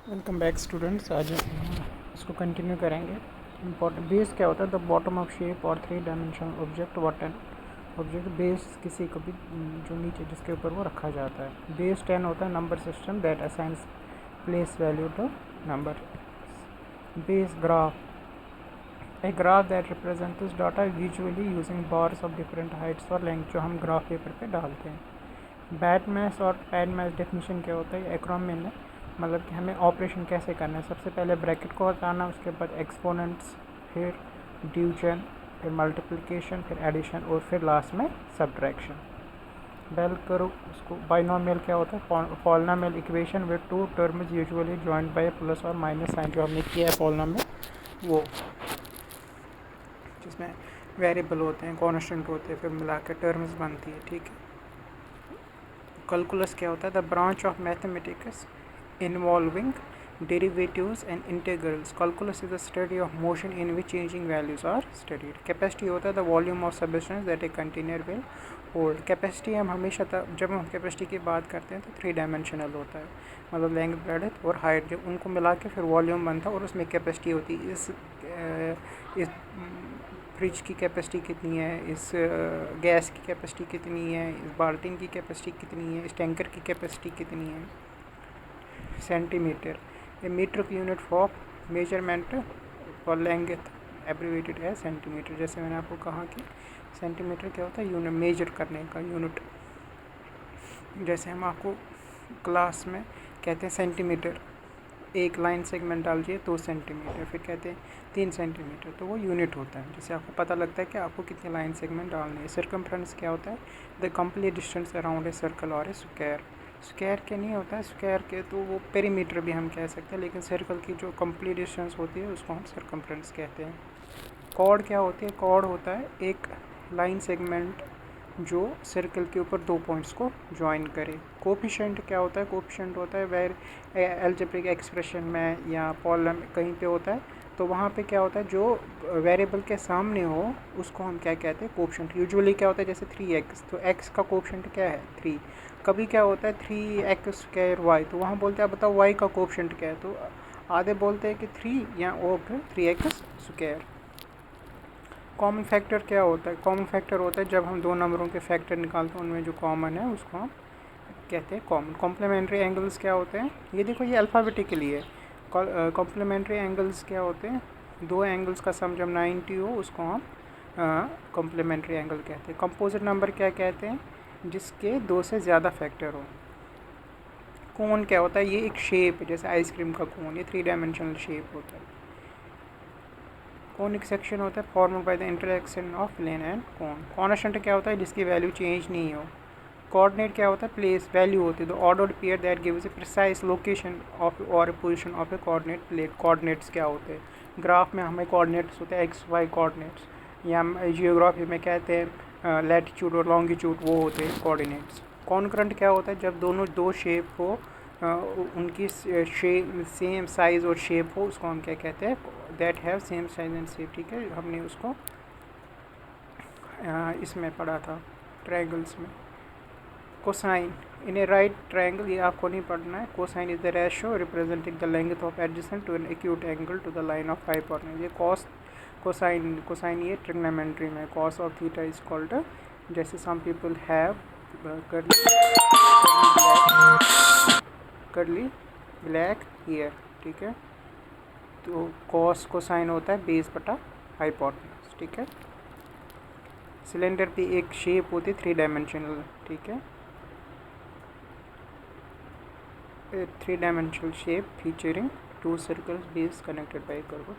Welcome back students. आज हम इसको कंटिन्यू करेंगे। इम्पोर्टेंट बेस क्या होता है? द बॉटम ऑफ शेप और 3 dimensional object what an object base किसी को भी जो नीचे जिसके ऊपर वो रखा जाता है। बेस 10 होता है number system that assigns place value to number. Bar graph a graph that represents data usually using bars of different heights और लेंथ जो हम ग्राफ पेपर पे डालते हैं। बैट मैथ और पैड मैथ डेफिनेशन क्या होता है? एक्रोनिम में मतलब कि हमें ऑपरेशन कैसे करना है। सबसे पहले ब्रैकेट को हटाना, उसके बाद एक्सपोनेंट्स, फिर डिवीजन, फिर मल्टीप्लिकेशन, फिर एडिशन और फिर लास्ट में सब्ट्रैक्शन। बेल करो उसको। बाइनोमियल क्या होता है? Polynomial equation with two terms usually joined by plus और माइनस साइन जो हमने किया है पॉलिनोमियल वो, जिसमें वेरिएबल होते हैं, कॉन्स्टेंट होते हैं, फिर मिला के टर्म्स बनती है। ठीक है। कैलकुलस क्या होता है? The branch of mathematics involving derivatives and integrals. Calculus is the study of motion in which changing values are studied. Capacity होता है the volume of substance that a container will hold. Capacity हम हमेशा जब हम capacity की बात करते हैं तो 3 डायमेंशनल होता है, मतलब लेंथ, ब्रेड्थ और हाइट, जब उनको मिला के फिर वॉल्यूम बनता है और उसमें कैपेसिटी होती है। इस फ्रिज की कैपेसिटी कितनी है, इस गैस की कैपेसिटी कितनी है, इस बाल्टिन की कैपेसिटी कितनी है, इस टैंकर की कैपेसिटी कितनी है। सेंटीमीटर ए मीटर की unit for measurement for length abbreviated है सेंटीमीटर। जैसे मैंने आपको कहा कि सेंटीमीटर क्या होता है? यूनिट, मेजर करने का यूनिट। जैसे हम आपको क्लास में कहते हैं सेंटीमीटर, एक लाइन सेगमेंट डालिए 2 सेंटीमीटर, फिर कहते हैं 3 सेंटीमीटर, तो वो यूनिट होता है जिससे आपको पता लगता है कि आपको कितने लाइन सेगमेंट डालने हैं। सर्कमफ्रेंस क्या होता है? The complete distance around a circle और ए स्क्वायर। स्क्वायर के नहीं होता है, स्क्वायर के तो वो पेरीमीटर भी हम कह सकते हैं, लेकिन सर्कल की जो कंप्लीट डिस्टेंस होती है उसको हम सर्कमफ्रेंस कहते हैं। कॉर्ड क्या होती है? कॉर्ड होता है एक लाइन सेगमेंट जो सर्कल के ऊपर 2 पॉइंट्स को ज्वाइन करे। कोफिशिएंट क्या होता है? कोफिशिएंट होता है वेर अलजेब्रिक एक्सप्रेशन में या पॉलम कहीं पे होता है, तो वहाँ पे क्या होता है, जो वेरिएबल के सामने हो उसको हम क्या कहते हैं? कोफिशिएंट। यूजुअली क्या होता है, जैसे 3x, तो x का कोफिशिएंट क्या है? 3। कभी क्या होता है 3x²y, तो वहाँ बोलते हैं बताओ y का कोफिशिएंट क्या है, तो आधे बोलते हैं कि 3 या और फिर 3x²। कॉमन फैक्टर क्या होता है? कॉमन फैक्टर होता है जब हम 2 नंबरों के फैक्टर निकालते हैं उनमें जो कॉमन है उसको हम कहते हैं कॉमन। कॉम्प्लीमेंट्री एंगल्स क्या होते हैं? ये देखो, ये अल्फ़ाबेटिकली है। कॉम्प्लीमेंट्री एंगल्स क्या होते हैं? 2 एंगल्स का सम जब 90 हो उसको हम कॉम्प्लीमेंट्री एंगल कहते हैं। कंपोजिट नंबर क्या कहते हैं? जिसके 2 से ज़्यादा फैक्टर हो। कोन क्या होता है? ये एक शेप है, जैसे आइसक्रीम का कोन, ये 3 डायमेंशनल शेप होता है। कोनिक सेक्शन होता है formed by the intersection of plane and cone. Constant क्या होता है? जिसकी वैल्यू चेंज नहीं हो। कोऑर्डिनेट क्या होता है? प्लेस वैल्यू होती है the ordered pair that gives a precise location of और position of a coordinate plate. Coordinates क्या होते हैं? ग्राफ में हमें कोऑर्डिनेट्स होते हैं एक्स वाई कोऑर्डिनेट्स, या जियोग्राफी में कहते हैं लैटिट्यूड और लॉन्गिट्यूड, वो होते हैं कोऑर्डिनेट्स। कॉन्करेंट क्या होता है? जब दोनों 2 शेप हो, उनकी सेम साइज़ और शेप हो, उसको हम क्या कहते हैं? That have same size and shape. ठीक है, हमने उसको इसमें पढ़ा था ट्रायंगल्स में। Cosine in a right triangle, ये आपको नहीं पढ़ना है। Cosine is the ratio representing the length of adjacent to an acute angle to the line of hypotenuse. ये कोसाइन ये ट्रिग्नोमेट्री में cos of theta is called, जैसे some people have curly black hair. ठीक है, तो cos cosine होता है base बटा हाइपोटेन्यूज। ठीक है। सिलेंडर पे एक शेप होती है 3 डायमेंशनल। ठीक है, 3 dimensional shape featuring 2 circles base connected by a curve।